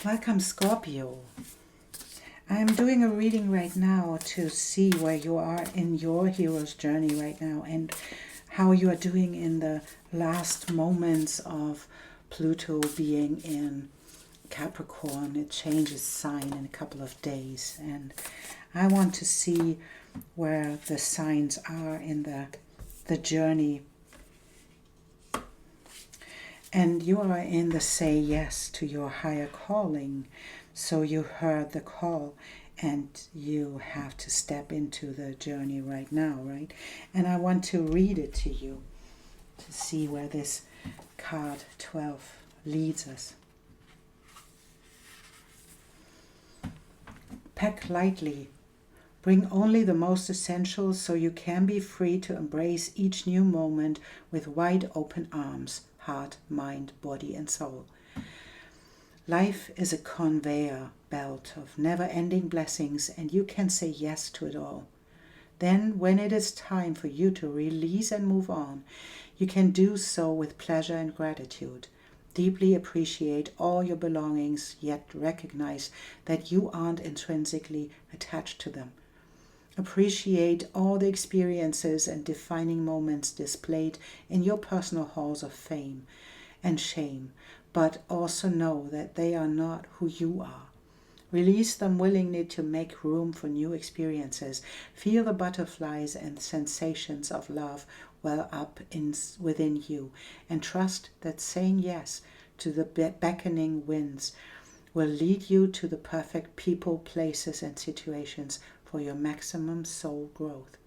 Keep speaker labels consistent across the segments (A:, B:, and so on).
A: Welcome, Scorpio. I'm doing a reading right now to see where you are in your hero's journey right now and how you are doing in the last moments of Pluto being in Capricorn. It changes sign in a couple of days, and I want to see where the signs are in the journey. And you are in the say yes to your higher calling. So you heard the call and you have to step into the journey right now, right? And I want to read it to you to see where this card 12 leads us. Pack lightly. Bring only the most essentials so you can be free to embrace each new moment with wide open arms, heart, mind, body, and soul. Life is a conveyor belt of never-ending blessings, and you can say yes to it all. Then, when it is time for you to release and move on, you can do so with pleasure and gratitude. Deeply appreciate all your belongings, yet recognize that you aren't intrinsically attached to them. Appreciate all the experiences and defining moments displayed in your personal halls of fame and shame, but also know that they are not who you are. Release them willingly to make room for new experiences. Feel the butterflies and sensations of love well up within you, and trust that saying yes to the beckoning winds will lead you to the perfect people, places, and situations for your maximum soul growth.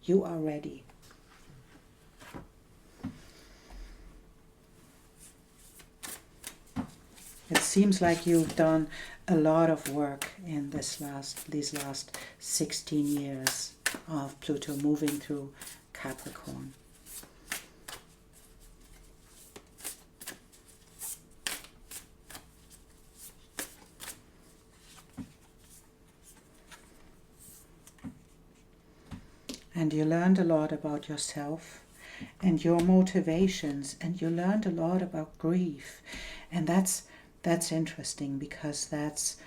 A: You are ready. It seems like you've done a lot of work in these last 16 years of Pluto moving through Capricorn. And you learned a lot about yourself and your motivations, and you learned a lot about grief. And that's interesting, because that's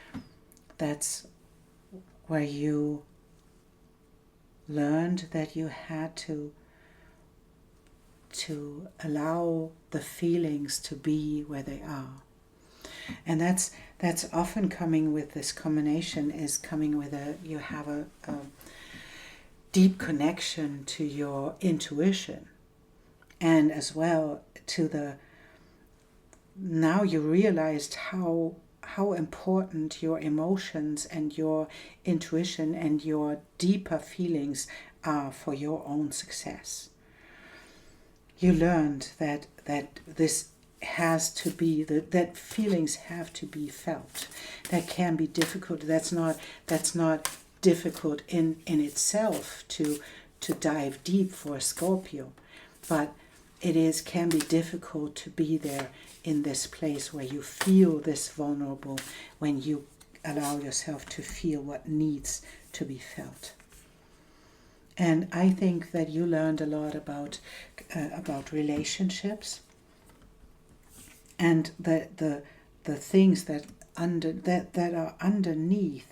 A: where you learned that you had to allow the feelings to be where they are. And that's often coming with this combination, is coming with you have a deep connection to your intuition, and as well to now you realized how important your emotions and your intuition and your deeper feelings are for your own success. You learned that this has to be, that feelings have to be felt. That can be difficult. That's not difficult in itself to dive deep for a Scorpio, but it can be difficult to be there in this place where you feel this vulnerable, when you allow yourself to feel what needs to be felt. And I think that you learned a lot about relationships and the things that are underneath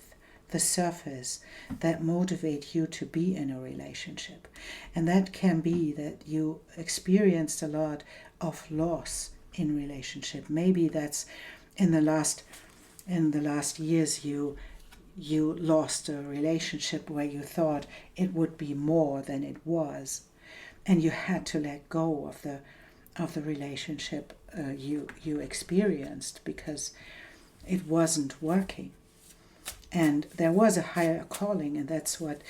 A: the surface that motivate you to be in a relationship. And that can be that you experienced a lot of loss in relationship. Maybe that's in the last years you lost a relationship where you thought it would be more than it was, and you had to let go of the relationship you experienced because it wasn't working. And there was a higher calling, and that's what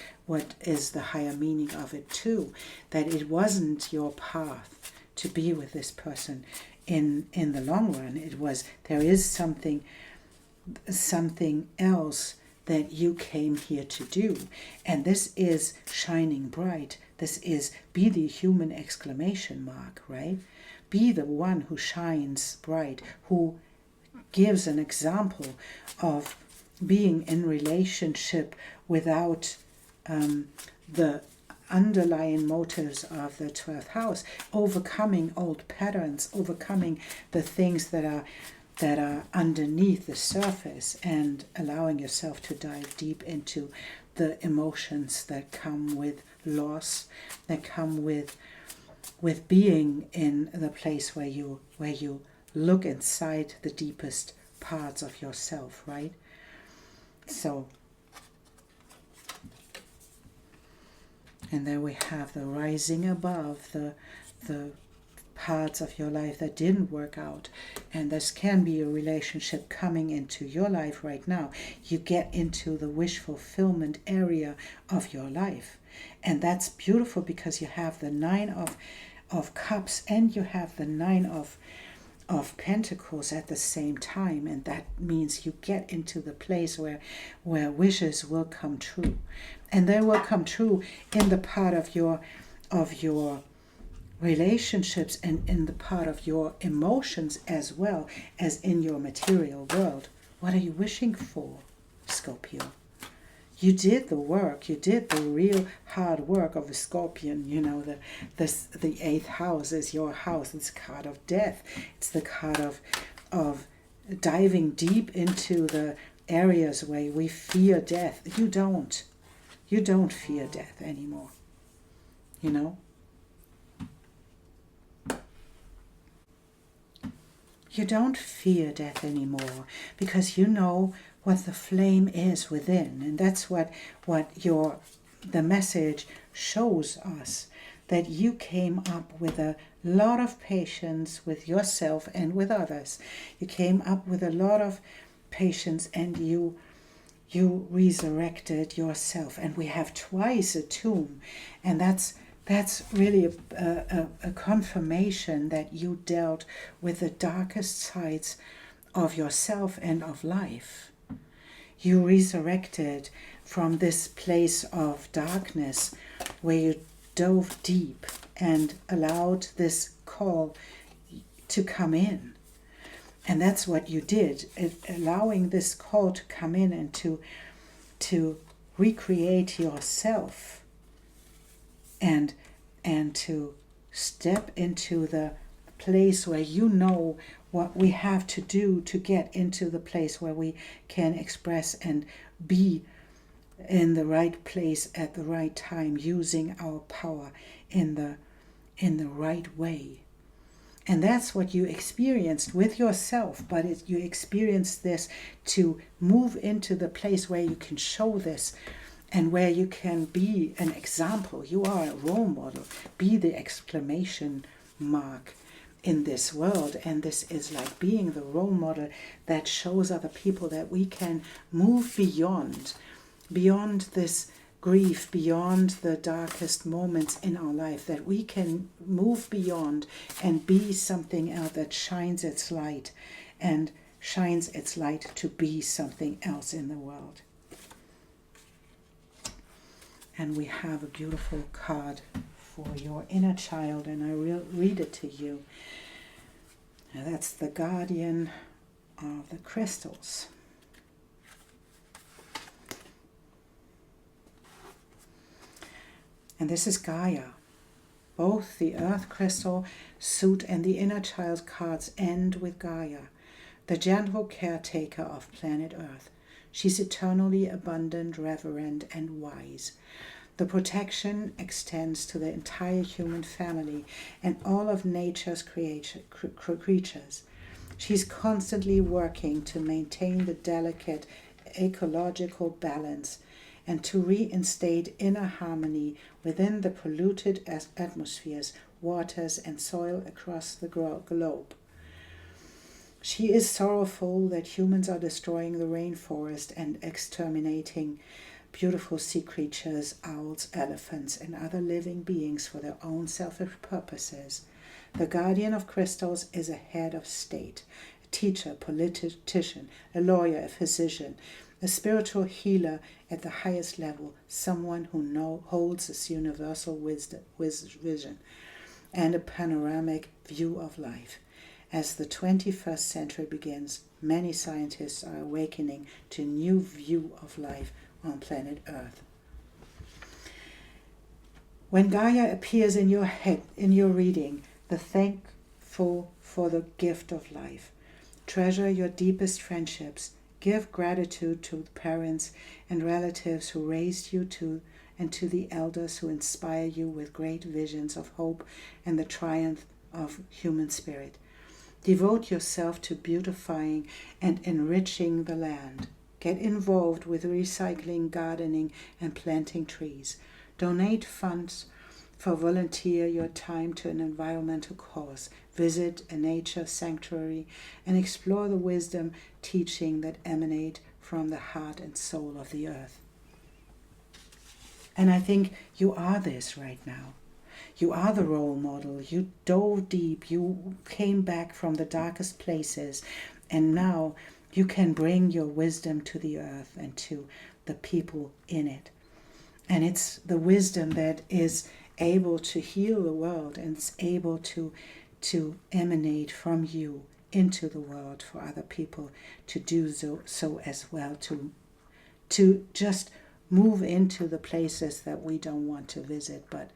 A: is the higher meaning of it too, that it wasn't your path to be with this person in the long run. It was, there is something else that you came here to do. And this is shining bright. This is be the human exclamation mark, right? Be the one who shines bright, who gives an example of being in relationship without the underlying motives of the 12th house, overcoming old patterns, overcoming the things that are that are underneath the surface, and allowing yourself to dive deep into the emotions that come with loss, that come with being in the place where you look inside the deepest parts of yourself, right? So, and then we have the rising above, the parts of your life that didn't work out. And this can be a relationship coming into your life right now. You get into the wish fulfillment area of your life. And that's beautiful because you have the Nine of Cups and you have the Nine of Pentacles at the same time. And that means you get into the place where wishes will come true. And they will come true in the part of your relationships and in the part of your emotions as well as in your material world. What are you wishing for, Scorpio? You did the work. You did the real hard work of a Scorpion. You know, the eighth house is your house. It's the card of death. It's the card of diving deep into the areas where we fear death. You don't fear death anymore. You know? You don't fear death anymore because you know what the flame is within. And that's what the message shows us, that you came up with a lot of patience with yourself and with others. You came up with a lot of patience and you resurrected yourself. And we have twice a tomb, and that's really a confirmation that you dealt with the darkest sides of yourself and of life. You resurrected from this place of darkness where you dove deep and allowed this call to come in. And that's what you did, allowing this call to come in and to recreate yourself. And to step into the place where you know what we have to do to get into the place where we can express and be in the right place at the right time, using our power in the right way. And that's what you experienced with yourself, but you experienced this to move into the place where you can show this and where you can be an example. You are a role model. Be the exclamation mark in this world. And this is like being the role model that shows other people that we can move beyond this grief, beyond the darkest moments in our life, that we can move beyond and be something else that shines its light to be something else in the world. And we have a beautiful card for your inner child, and I will read it to you. Now that's the guardian of the crystals. And this is Gaia. Both the earth crystal suit and the inner child cards end with Gaia, the gentle caretaker of planet Earth. She's eternally abundant, reverent, and wise. The protection extends to the entire human family and all of nature's creatures. She's constantly working to maintain the delicate ecological balance and to reinstate inner harmony within the polluted atmospheres, waters, and soil across the globe. She is sorrowful that humans are destroying the rainforest and exterminating beautiful sea creatures, owls, elephants, and other living beings for their own selfish purposes. The guardian of crystals is a head of state, a teacher, politician, a lawyer, a physician, a spiritual healer at the highest level, someone who holds this universal vision and a panoramic view of life. As the 21st century begins, many scientists are awakening to a new view of life on planet Earth. When Gaia appears in your reading, the thankful for the gift of life. Treasure your deepest friendships. Give gratitude to the parents and relatives who raised you and to the elders who inspire you with great visions of hope and the triumph of human spirit. Devote yourself to beautifying and enriching the land. Get involved with recycling, gardening, and planting trees. Donate funds for volunteer your time to an environmental cause. Visit a nature sanctuary and explore the wisdom teaching that emanate from the heart and soul of the earth. And I think you are this right now. You are the role model. You dove deep. You came back from the darkest places. And now you can bring your wisdom to the earth and to the people in it. And it's the wisdom that is able to heal the world and it's able to emanate from you into the world for other people to do so as well, to just move into the places that we don't want to visit, but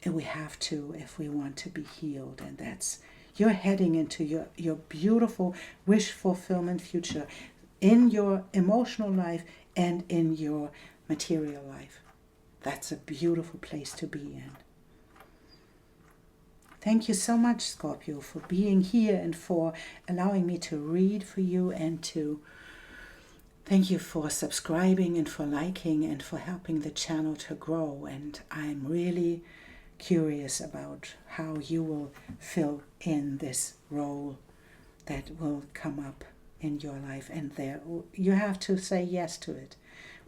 A: we have to if we want to be healed. And that's, you're heading into your beautiful wish fulfillment future in your emotional life and in your material life. That's a beautiful place to be in. Thank you so much, Scorpio, for being here and for allowing me to read for you, and to thank you for subscribing and for liking and for helping the channel to grow. And I'm really curious about how you will fill in this role that will come up in your life. And there, you have to say yes to it,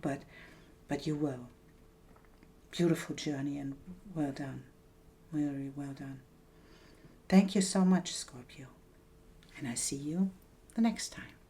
A: but you will. Beautiful journey, and well done. Very well done. Thank you so much, Scorpio. And I see you the next time.